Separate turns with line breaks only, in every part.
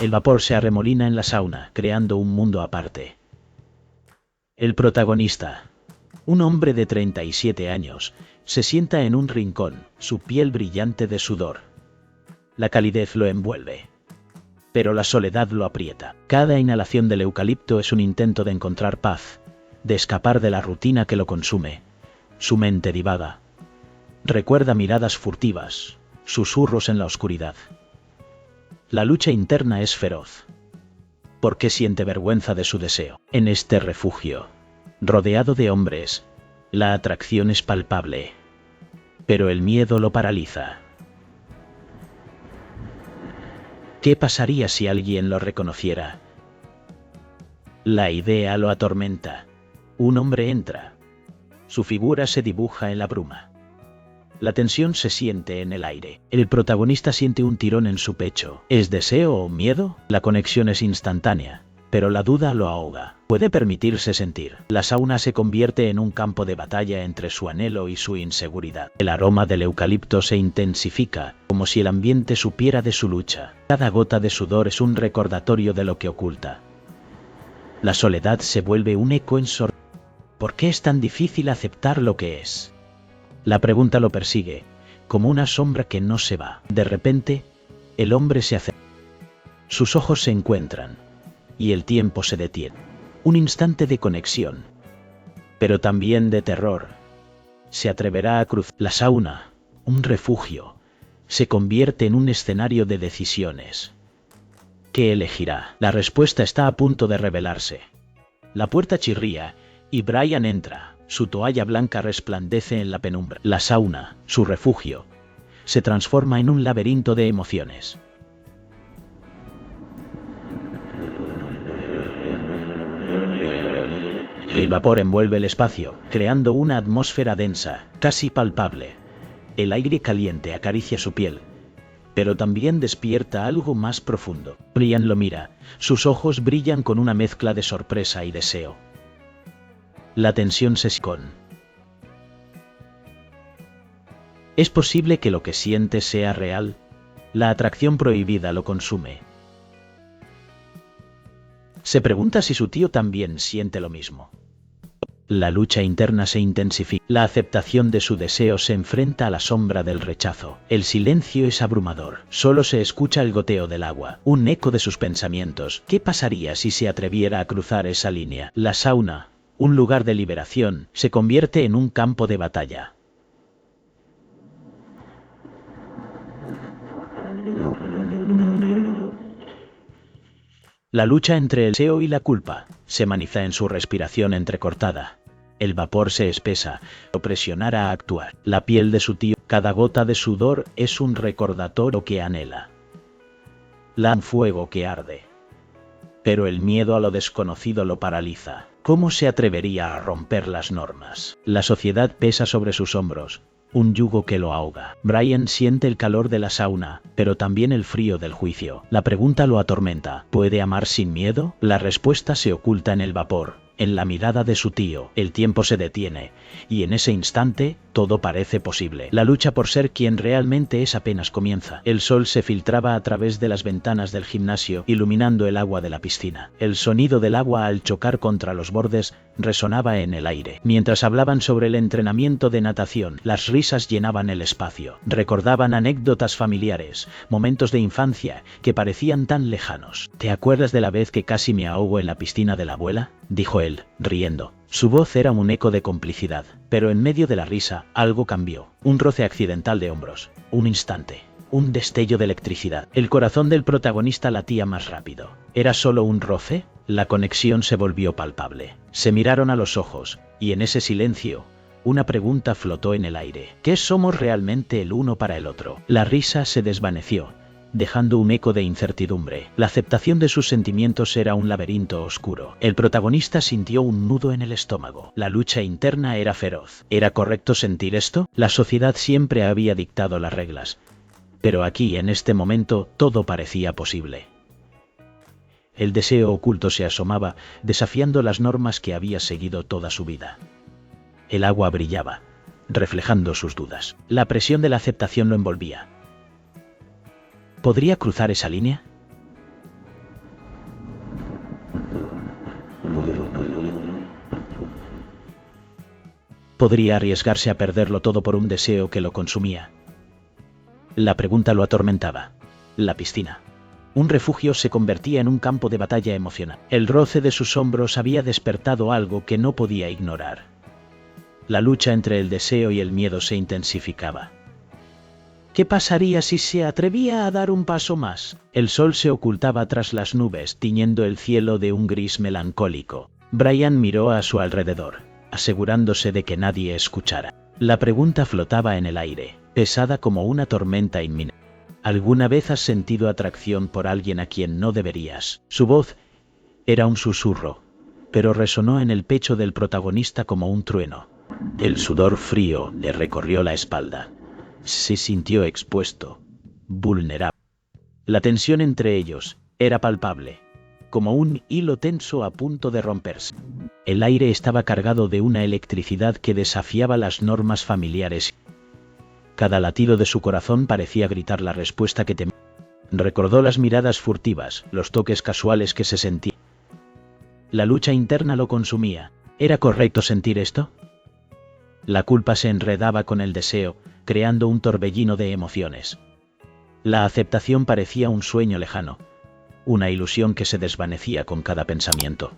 El vapor se arremolina en la sauna, creando un mundo aparte. El protagonista, un hombre de 37 años, se sienta en un rincón, su piel brillante de sudor. La calidez lo envuelve, pero la soledad lo aprieta. Cada inhalación del eucalipto es un intento de encontrar paz, de escapar de la rutina que lo consume. Su mente divaga. Recuerda miradas furtivas, susurros en la oscuridad. La lucha interna es feroz. ¿Por qué siente vergüenza de su deseo? En este refugio, rodeado de hombres, la atracción es palpable, pero el miedo lo paraliza. ¿Qué pasaría si alguien lo reconociera? La idea lo atormenta. Un hombre entra. Su figura se dibuja en la bruma. La tensión se siente en el aire. El protagonista siente un tirón en su pecho. ¿Es deseo o miedo? La conexión es instantánea, pero la duda lo ahoga. Puede permitirse sentir. La sauna se convierte en un campo de batalla entre su anhelo y su inseguridad. El aroma del eucalipto se intensifica, como si el ambiente supiera de su lucha. Cada gota de sudor es un recordatorio de lo que oculta. La soledad se vuelve un eco ensordecedor. ¿Por qué es tan difícil aceptar lo que es? La pregunta lo persigue, como una sombra que no se va. De repente, el hombre se acerca. Sus ojos se encuentran, y el tiempo se detiene. Un instante de conexión, pero también de terror. Se atreverá a cruzar. La sauna, un refugio, se convierte en un escenario de decisiones. ¿Qué elegirá? La respuesta está a punto de revelarse. La puerta chirría, y Brian entra. Su toalla blanca resplandece en la penumbra. La sauna, su refugio, se transforma en un laberinto de emociones. El vapor envuelve el espacio, creando una atmósfera densa, casi palpable. El aire caliente acaricia su piel, pero también despierta algo más profundo. Brian lo mira, sus ojos brillan con una mezcla de sorpresa y deseo. La tensión se esconde. ¿Es posible que lo que siente sea real? La atracción prohibida lo consume. Se pregunta si su tío también siente lo mismo. La lucha interna se intensifica. La aceptación de su deseo se enfrenta a la sombra del rechazo. El silencio es abrumador. Solo se escucha el goteo del agua, un eco de sus pensamientos. ¿Qué pasaría si se atreviera a cruzar esa línea? La sauna, un lugar de liberación, se convierte en un campo de batalla. La lucha entre el deseo y la culpa se manifiesta en su respiración entrecortada. El vapor se espesa, lo presionará a actuar. La piel de su tío, cada gota de sudor es un recordatorio que anhela. Un fuego que arde. Pero el miedo a lo desconocido lo paraliza. ¿Cómo se atrevería a romper las normas? La sociedad pesa sobre sus hombros, un yugo que lo ahoga. Brian siente el calor de la sauna, pero también el frío del juicio. La pregunta lo atormenta. ¿Puede amar sin miedo? La respuesta se oculta en el vapor, en la mirada de su tío. El tiempo se detiene, y en ese instante, todo parece posible. La lucha por ser quien realmente es apenas comienza. El sol se filtraba a través de las ventanas del gimnasio, iluminando el agua de la piscina. El sonido del agua al chocar contra los bordes resonaba en el aire. Mientras hablaban sobre el entrenamiento de natación, las risas llenaban el espacio. Recordaban anécdotas familiares, momentos de infancia que parecían tan lejanos. ¿Te acuerdas de la vez que casi me ahogo en la piscina de la abuela?, dijo él, riendo. Su voz era un eco de complicidad, pero en medio de la risa, algo cambió. Un roce accidental de hombros. Un instante. Un destello de electricidad. El corazón del protagonista latía más rápido. ¿Era solo un roce? La conexión se volvió palpable. Se miraron a los ojos, y en ese silencio, una pregunta flotó en el aire. ¿Qué somos realmente el uno para el otro? La risa se desvaneció, dejando un eco de incertidumbre. La aceptación de sus sentimientos era un laberinto oscuro. El protagonista sintió un nudo en el estómago. La lucha interna era feroz. ¿Era correcto sentir esto? La sociedad siempre había dictado las reglas, pero aquí, en este momento, todo parecía posible. El deseo oculto se asomaba, desafiando las normas que había seguido toda su vida. El agua brillaba, reflejando sus dudas. La presión de la aceptación lo envolvía. ¿Podría cruzar esa línea? Podría arriesgarse a perderlo todo por un deseo que lo consumía. La pregunta lo atormentaba. La piscina. Un refugio se convertía en un campo de batalla emocional. El roce de sus hombros había despertado algo que no podía ignorar. La lucha entre el deseo y el miedo se intensificaba. ¿Qué pasaría si se atrevía a dar un paso más? El sol se ocultaba tras las nubes, tiñendo el cielo de un gris melancólico. Brian miró a su alrededor, asegurándose de que nadie escuchara. La pregunta flotaba en el aire, pesada como una tormenta inminente. ¿Alguna vez has sentido atracción por alguien a quien no deberías? Su voz era un susurro, pero resonó en el pecho del protagonista como un trueno. El sudor frío le recorrió la espalda. Se sintió expuesto, vulnerable. La tensión entre ellos era palpable, como un hilo tenso a punto de romperse. El aire estaba cargado de una electricidad que desafiaba las normas familiares. Cada latido de su corazón parecía gritar la respuesta que temía. Recordó las miradas furtivas, los toques casuales que se sentían. La lucha interna lo consumía. ¿Era correcto sentir esto? La culpa se enredaba con el deseo, creando un torbellino de emociones. La aceptación parecía un sueño lejano, una ilusión que se desvanecía con cada pensamiento.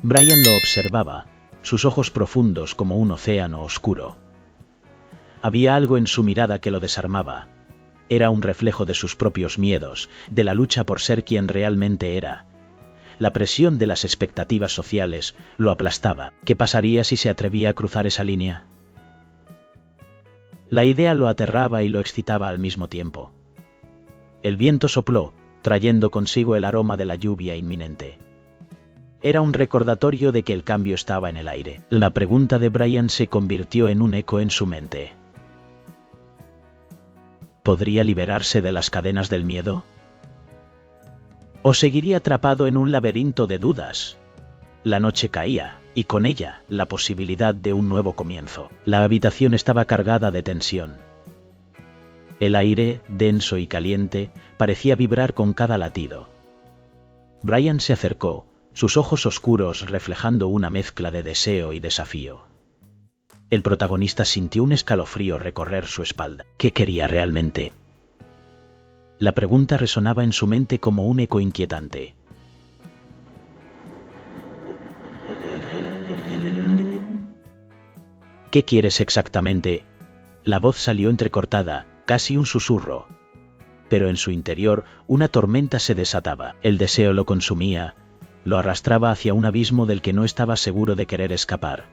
Brian lo observaba, sus ojos profundos como un océano oscuro. Había algo en su mirada que lo desarmaba. Era un reflejo de sus propios miedos, de la lucha por ser quien realmente era. La presión de las expectativas sociales lo aplastaba. ¿Qué pasaría si se atrevía a cruzar esa línea? La idea lo aterraba y lo excitaba al mismo tiempo. El viento sopló, trayendo consigo el aroma de la lluvia inminente. Era un recordatorio de que el cambio estaba en el aire. La pregunta de Brian se convirtió en un eco en su mente. ¿Podría liberarse de las cadenas del miedo? ¿O seguiría atrapado en un laberinto de dudas? La noche caía, y con ella, la posibilidad de un nuevo comienzo. La habitación estaba cargada de tensión. El aire, denso y caliente, parecía vibrar con cada latido. Brian se acercó, sus ojos oscuros reflejando una mezcla de deseo y desafío. El protagonista sintió un escalofrío recorrer su espalda. ¿Qué quería realmente? La pregunta resonaba en su mente como un eco inquietante. ¿Qué quieres exactamente? La voz salió entrecortada, casi un susurro. Pero en su interior, una tormenta se desataba. El deseo lo consumía, lo arrastraba hacia un abismo del que no estaba seguro de querer escapar.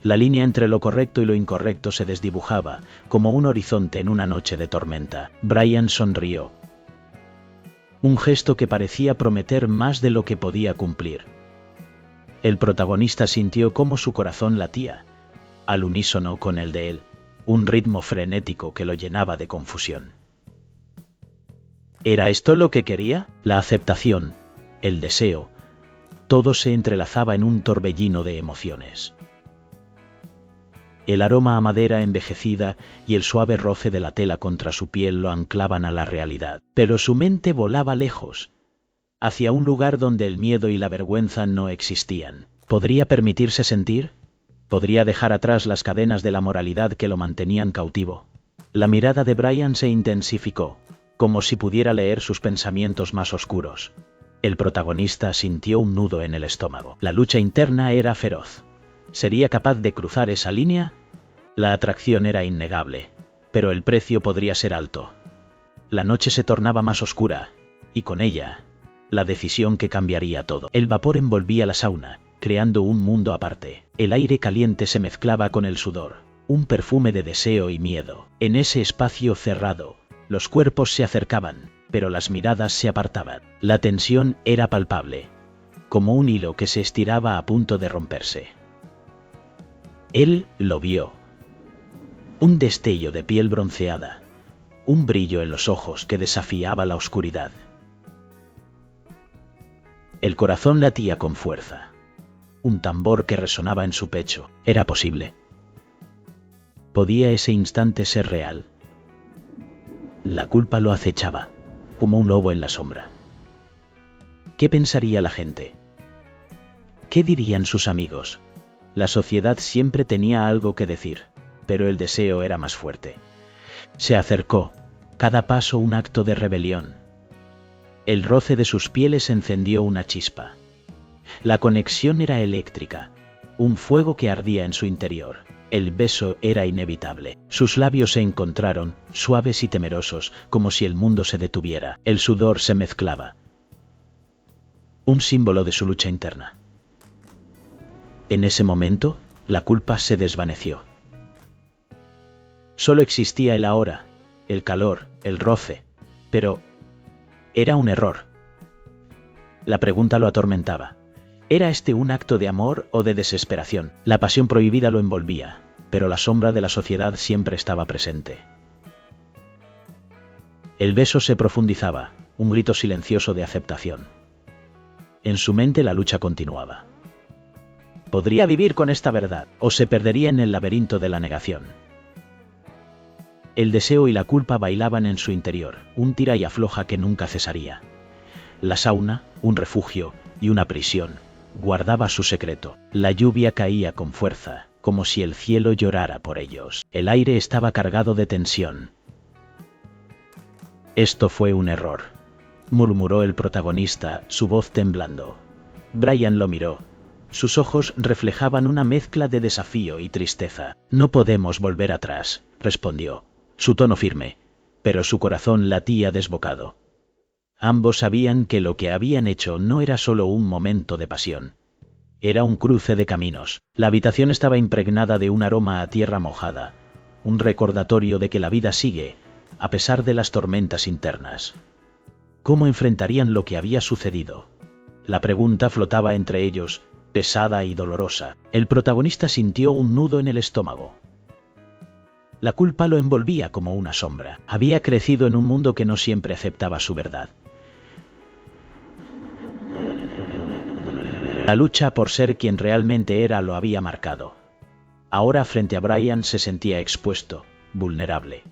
La línea entre lo correcto y lo incorrecto se desdibujaba, como un horizonte en una noche de tormenta. Brian sonrió. Un gesto que parecía prometer más de lo que podía cumplir. El protagonista sintió cómo su corazón latía, al unísono con el de él, un ritmo frenético que lo llenaba de confusión. ¿Era esto lo que quería? La aceptación, el deseo, todo se entrelazaba en un torbellino de emociones. El aroma a madera envejecida y el suave roce de la tela contra su piel lo anclaban a la realidad. Pero su mente volaba lejos, hacia un lugar donde el miedo y la vergüenza no existían. ¿Podría permitirse sentir? ¿Podría dejar atrás las cadenas de la moralidad que lo mantenían cautivo? La mirada de Brian se intensificó, como si pudiera leer sus pensamientos más oscuros. El protagonista sintió un nudo en el estómago. La lucha interna era feroz. ¿Sería capaz de cruzar esa línea? La atracción era innegable, pero el precio podría ser alto. La noche se tornaba más oscura, y con ella, la decisión que cambiaría todo. El vapor envolvía la sauna, creando un mundo aparte. El aire caliente se mezclaba con el sudor, un perfume de deseo y miedo. En ese espacio cerrado, los cuerpos se acercaban, pero las miradas se apartaban. La tensión era palpable, como un hilo que se estiraba a punto de romperse. Él lo vio. Un destello de piel bronceada, un brillo en los ojos que desafiaba la oscuridad. El corazón latía con fuerza. Un tambor que resonaba en su pecho. Era posible. ¿Podía ese instante ser real? La culpa lo acechaba, como un lobo en la sombra. ¿Qué pensaría la gente? ¿Qué dirían sus amigos? La sociedad siempre tenía algo que decir, pero el deseo era más fuerte. Se acercó, cada paso un acto de rebelión. El roce de sus pieles encendió una chispa. La conexión era eléctrica, un fuego que ardía en su interior. El beso era inevitable. Sus labios se encontraron, suaves y temerosos, como si el mundo se detuviera. El sudor se mezclaba. Un símbolo de su lucha interna. En ese momento, la culpa se desvaneció. Solo existía el ahora, el calor, el roce. Pero era un error. La pregunta lo atormentaba. ¿Era este un acto de amor o de desesperación? La pasión prohibida lo envolvía, pero la sombra de la sociedad siempre estaba presente. El beso se profundizaba, un grito silencioso de aceptación. En su mente la lucha continuaba. Podría vivir con esta verdad, o se perdería en el laberinto de la negación. El deseo y la culpa bailaban en su interior, un tira y afloja que nunca cesaría. La sauna, un refugio y una prisión, guardaba su secreto. La lluvia caía con fuerza, como si el cielo llorara por ellos. El aire estaba cargado de tensión. Esto fue un error, murmuró el protagonista, su voz temblando. Brian lo miró. Sus ojos reflejaban una mezcla de desafío y tristeza. No podemos volver atrás, respondió, su tono firme, pero su corazón latía desbocado. Ambos sabían que lo que habían hecho no era solo un momento de pasión. Era un cruce de caminos. La habitación estaba impregnada de un aroma a tierra mojada, un recordatorio de que la vida sigue, a pesar de las tormentas internas. ¿Cómo enfrentarían lo que había sucedido? La pregunta flotaba entre ellos, pesada y dolorosa. El protagonista sintió un nudo en el estómago. La culpa lo envolvía como una sombra. Había crecido en un mundo que no siempre aceptaba su verdad. La lucha por ser quien realmente era lo había marcado. Ahora frente a Brian se sentía expuesto, vulnerable.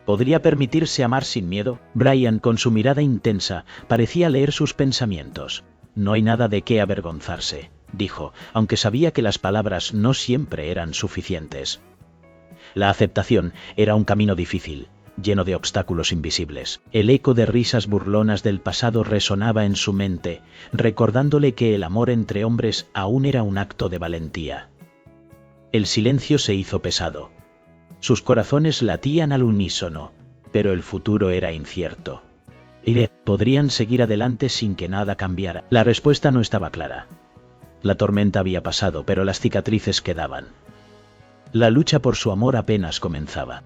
¿Podría permitirse amar sin miedo? Brian, con su mirada intensa, parecía leer sus pensamientos. No hay nada de qué avergonzarse, dijo, aunque sabía que las palabras no siempre eran suficientes. La aceptación era un camino difícil, lleno de obstáculos invisibles. El eco de risas burlonas del pasado resonaba en su mente, recordándole que el amor entre hombres aún era un acto de valentía. El silencio se hizo pesado. Sus corazones latían al unísono, pero el futuro era incierto. ¿Podrían seguir adelante sin que nada cambiara? La respuesta no estaba clara. La tormenta había pasado, pero las cicatrices quedaban. La lucha por su amor apenas comenzaba.